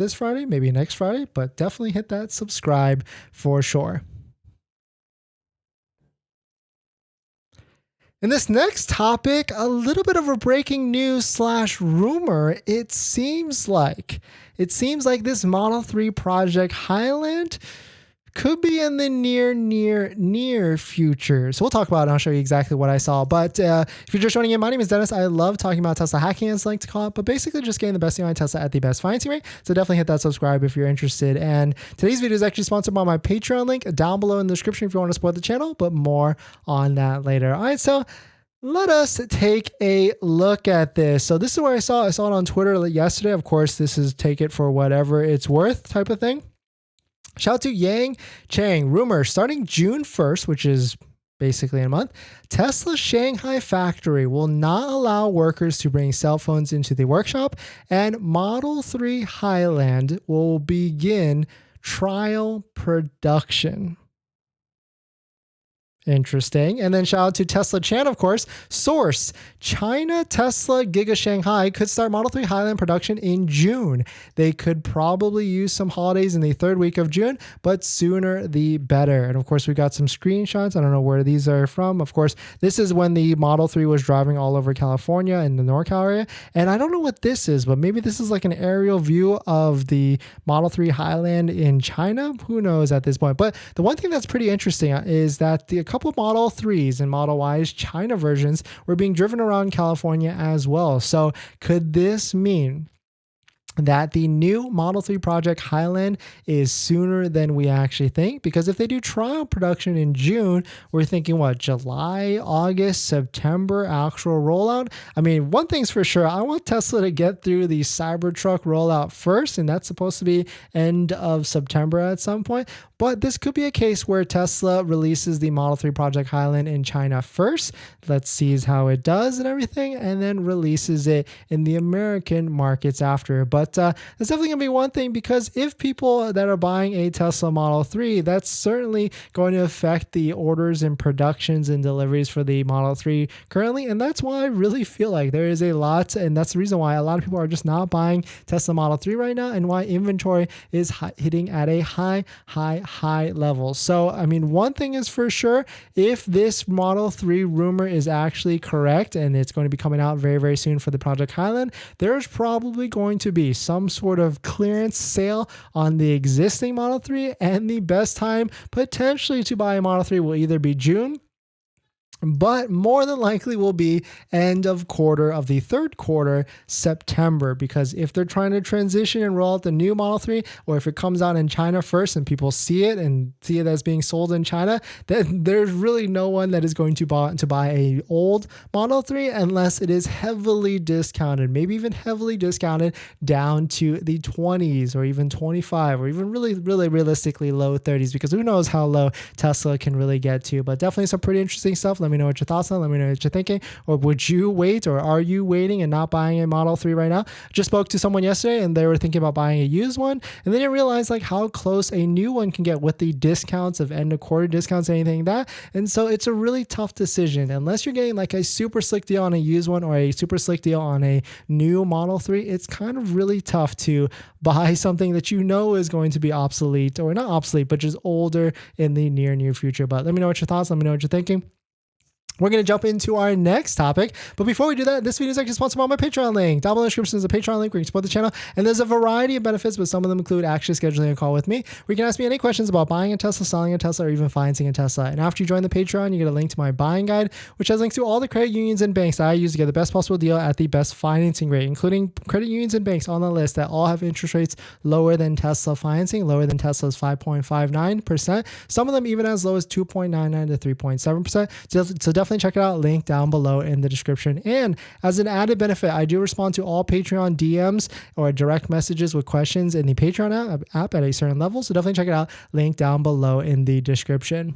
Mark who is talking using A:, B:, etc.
A: this Friday, maybe next Friday, but definitely hit that subscribe for sure. In this next topic, a little bit of a breaking news / rumor. It seems like this Model 3 project Highland could be in the near future. So we'll talk about it and I'll show you exactly what I saw. But if you're just joining in, my name is Dennis. I love talking about Tesla hacking, as I like to call it, but basically just getting the best deal on Tesla at the best financing rate. So definitely hit that subscribe if you're interested. And today's video is actually sponsored by my Patreon link down below in the description if you want to support the channel, but more on that later. All right, so let us take a look at this. So this is where I saw it on Twitter yesterday. Of course, this is take it for whatever it's worth type of thing. Shout out to Yang Chang. Rumor starting June 1st, which is basically in a month, Tesla's Shanghai factory will not allow workers to bring cell phones into the workshop, and Model 3 Highland will begin trial production. Interesting. And then shout out to Tesla Chan, of course. Source: China Tesla Giga Shanghai could start Model 3 Highland production in June. They could probably use some holidays in the third week of June, but sooner the better. And of course, we got some screenshots. I don't know where these are from. Of course, this is when the Model 3 was driving all over California in the NorCal area. And I don't know what this is, but maybe this is like an aerial view of the Model 3 Highland in China. Who knows at this point? But the one thing that's pretty interesting is that a couple Model 3s and Model Ys China versions were being driven around California as well. So could this mean that the new Model 3 project Highland is sooner than we actually think? Because if they do trial production in June, we're thinking what, July, August, September, actual rollout? I mean, one thing's for sure, I want Tesla to get through the Cybertruck rollout first, and that's supposed to be end of September at some point. But this could be a case where Tesla releases the Model 3 project Highland in China first. Let's see how it does and everything, and then releases it in the American markets after. But that's definitely going to be one thing, because if people that are buying a Tesla Model 3, that's certainly going to affect the orders and productions and deliveries for the Model 3 currently. And that's why I really feel like there is a lot, and that's the reason why a lot of people are just not buying Tesla Model 3 right now, and why inventory is hitting at a high level. So, I mean, one thing is for sure, if this Model 3 rumor is actually correct, and it's going to be coming out very, very soon for the Project Highland, there's probably going to be some sort of clearance sale on the existing Model 3, and the best time potentially to buy a Model 3 will either be June, but more than likely will be end of quarter of the third quarter, September, because if they're trying to transition and roll out the new Model 3, or if it comes out in China first and people see it as being sold in China, then there's really no one that is going to buy a old Model 3 unless it is heavily discounted, maybe even heavily discounted down to the 20s or even 25 or even really realistically low 30s, because who knows how low Tesla can really get to. But definitely some pretty interesting stuff. Let me know what your thoughts are. Let me know what you're thinking. Or would you wait, or are you waiting and not buying a Model 3 right now? Just spoke to someone yesterday and they were thinking about buying a used one, and they didn't realize like how close a new one can get with the discounts of end of quarter discounts, anything like that. And so it's a really tough decision unless you're getting like a super slick deal on a used one or a super slick deal on a new Model 3. It's kind of really tough to buy something that you know is going to be obsolete, or not obsolete, but just older in the near future. But let me know what your thoughts. Let me know what you're thinking. We're going to jump into our next topic. But before we do that, this video is actually sponsored by my Patreon link. Down below in the description is a Patreon link where you can support the channel. And there's a variety of benefits, but some of them include actually scheduling a call with me, where you can ask me any questions about buying a Tesla, selling a Tesla, or even financing a Tesla. And after you join the Patreon, you get a link to my buying guide, which has links to all the credit unions and banks that I use to get the best possible deal at the best financing rate, including credit unions and banks on the list that all have interest rates lower than Tesla financing, lower than Tesla's 5.59%. Some of them even as low as 2.99 to 3.7%. So definitely check it out. Link down below in the description. And as an added benefit, I do respond to all Patreon DMs or direct messages with questions in the Patreon app at a certain level. So definitely check it out. Link down below in the description.